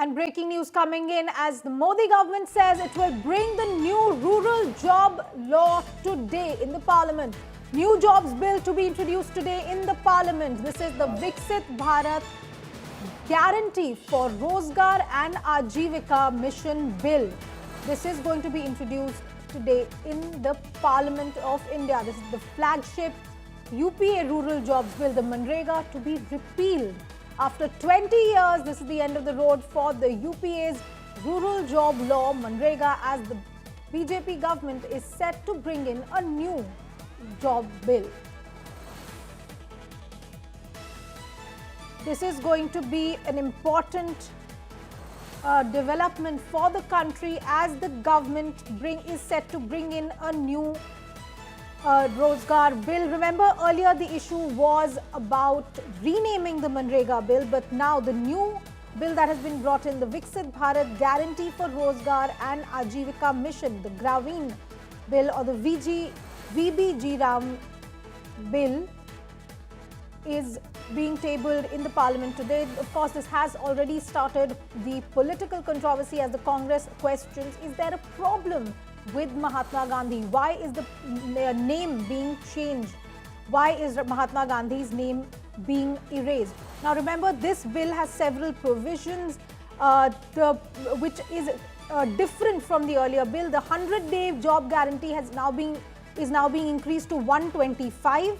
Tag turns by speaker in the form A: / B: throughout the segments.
A: And breaking news coming in as the Modi government says it will bring the new rural job law today in the parliament. New jobs bill to be introduced today in the parliament. This is the Viksit Bharat Guarantee for Rozgar and Ajivika Mission Bill. This is going to be introduced today in the Parliament of India. This is the flagship UPA Rural Jobs Bill, the Manrega, to be repealed. After 20 years, this is the end of the road for the UPA's rural job law, Manrega, as the BJP government is set to bring in a new job bill. This is going to be an important development for the country as the government is set to bring in a new Rozgar bill. Remember, earlier the issue was about renaming the Manrega bill, but now the new bill that has been brought in, the Viksit Bharat Guarantee for Rozgar and Ajivika Mission, the Graveen bill or the VBG Ram bill, is being tabled in the parliament today. Of course, this has already started the political controversy as the Congress questions, is there a problem with Mahatma Gandhi? Why is the name being changed? Why is Mahatma Gandhi's name being erased? Now remember, this bill has several provisions which is different from the earlier bill. The 100-day job guarantee is now being increased to 125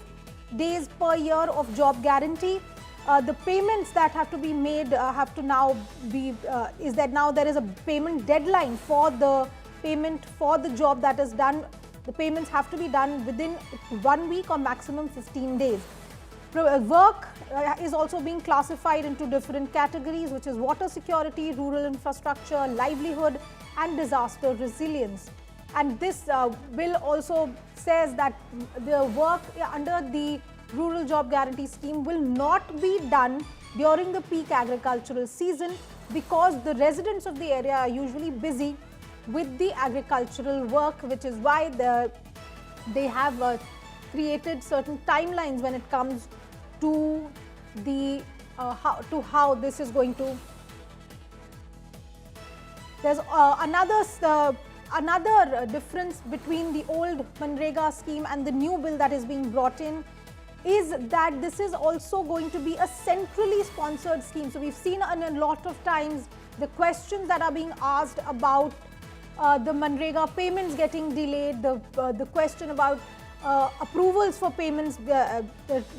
A: days per year of job guarantee. The payments that have to be made have to now be now there is a payment deadline for the payment for the job that is done. The payments have to be done within 1 week or maximum 15 days. Work is also being classified into different categories, which is water security, rural infrastructure, livelihood and disaster resilience. And this bill also says that the work under the rural job guarantee scheme will not be done during the peak agricultural season because the residents of the area are usually busy with the agricultural work, which is why they have created certain timelines when it comes to the how this is going to. There's another difference between the old Manrega scheme and the new bill that is being brought in is that this is also going to be a centrally sponsored scheme. So we've seen a lot of times the questions that are being asked about the Manrega payments getting delayed, the question about approvals for payments,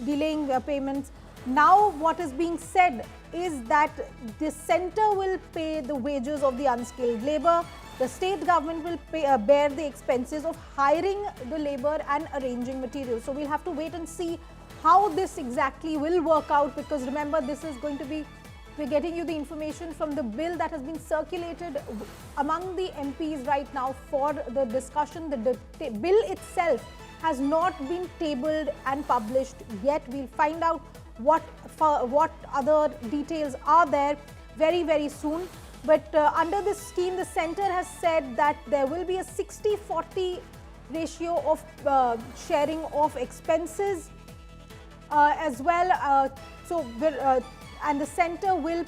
A: delaying payments. Now what is being said is that the centre will pay the wages of the unskilled labour. The state government will bear the expenses of hiring the labour and arranging materials. So we'll have to wait and see how this exactly will work out, because remember, this is going to be, we're getting you the information from the bill that has been circulated among the MPs right now for the discussion. The bill itself has not been tabled and published yet. We'll find out what other details are there very, very soon. But under this scheme, the centre has said that there will be a 60-40 ratio of sharing of expenses as well. And the centre will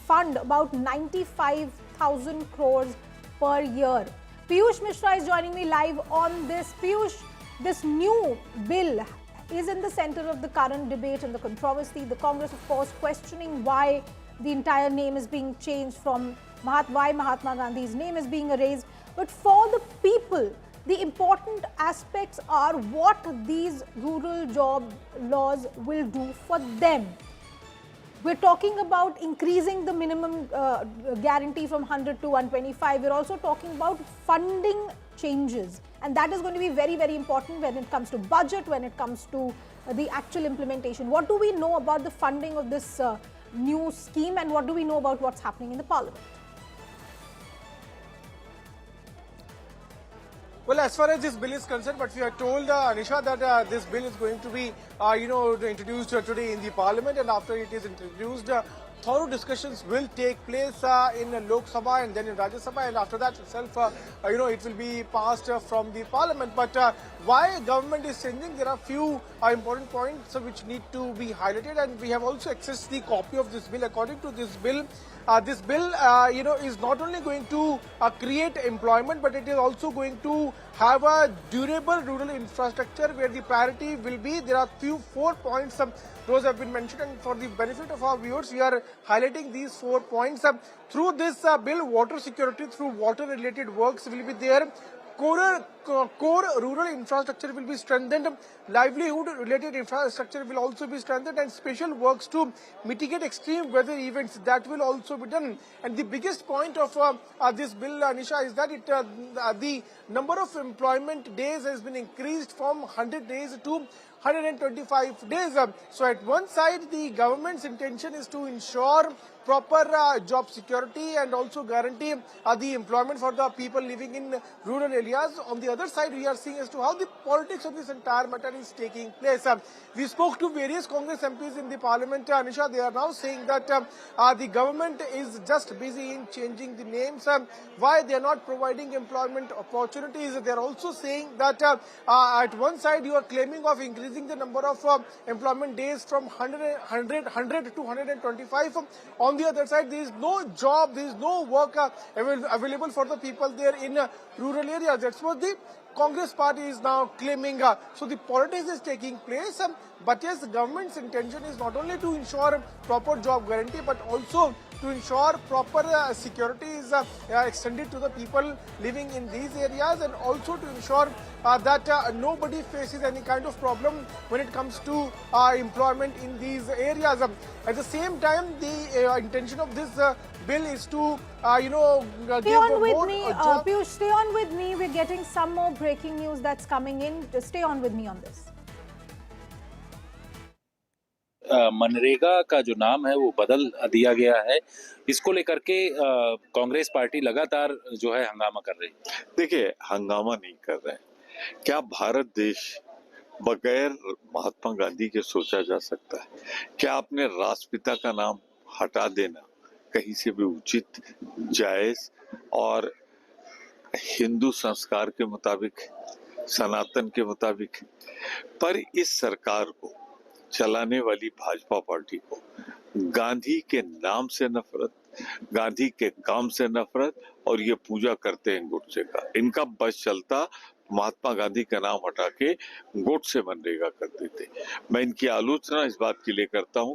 A: fund about 95,000 crores per year. Piyush Mishra is joining me live on this. Piyush, this new bill is in the centre of the current debate and the controversy. The Congress, of course, questioning why the entire name is being changed from why Mahatma Gandhi's name is being erased. But for the people, the important aspects are what these rural job laws will do for them. We're talking about increasing the minimum guarantee from 100 to 125. We're also talking about funding changes. And that is going to be very, very important when it comes to budget, when it comes to the actual implementation. What do we know about the funding of this new scheme, and what do we know about what's happening in the parliament?
B: Well, as far as this bill is concerned, but we are told, Anisha, that this bill is going to be, introduced today in the parliament, and after it is introduced, thorough discussions will take place in Lok Sabha and then in Rajya Sabha, and after that itself, it will be passed from the parliament. But why government is changing? There are few important points which need to be highlighted, and we have also accessed the copy of this bill. According to this bill, is not only going to create employment, but it is also going to have a durable rural infrastructure where the priority will be. There are four points. Those have been mentioned, and for the benefit of our viewers, we are highlighting these 4 points. Through this bill, water security through water-related works will be there. Core rural infrastructure will be strengthened. Livelihood-related infrastructure will also be strengthened, and special works to mitigate extreme weather events that will also be done. And the biggest point of this bill, Nisha, is that the number of employment days has been increased from 100 days to 125 days. So at one side, the government's intention is to ensure proper job security and also guarantee the employment for the people living in rural areas. On the other side, we are seeing as to how the politics of this entire matter is taking place. We spoke to various Congress MPs in the parliament, Anisha. They are now saying that the government is just busy in changing the names. Why they are not providing employment opportunities? They are also saying that at one side you are claiming of increasing the number of employment days from 100 to 125. On the other side, there is no job, there is no work available for the people there in rural areas. That's what the Congress party is now claiming. So the politics is taking place. But yes, the government's intention is not only to ensure proper job guarantee, but also to ensure proper security is extended to the people living in these areas, and also to ensure that nobody faces any kind of problem when it comes to employment in these areas. At the same time, the intention of this bill is to,
A: Stay on with me, Piyush, stay on with me. We're getting some more breaking news that's coming in. Just stay on with me on this.
C: MNREGA का जो नाम है वो बदल दिया गया है। इसको लेकर के कांग्रेस पार्टी लगातार जो है हंगामा कर रही है।
D: देखिए, हंगामा नहीं कर रहे हैं। क्या भारत देश बगैर महात्मा गांधी के सोचा जा सकता है? क्या अपने राष्ट्रपिता का नाम हटा देना कहीं से भी उचित, जायज और हिंदू संस्कार के मुताबिक, सनातन के मुताबिक? पर इस सरकार को चलाने वाली भाजपा पार्टी को गांधी के नाम से नफरत, गांधी के काम से नफरत, और ये पूजा करते हैं गुटसे का। इनका बस चलता महात्मा गांधी का नाम हटा के गोडसे मनरेगा कर देते। मैं इनकी आलोचना इस बात के लिए करता हूं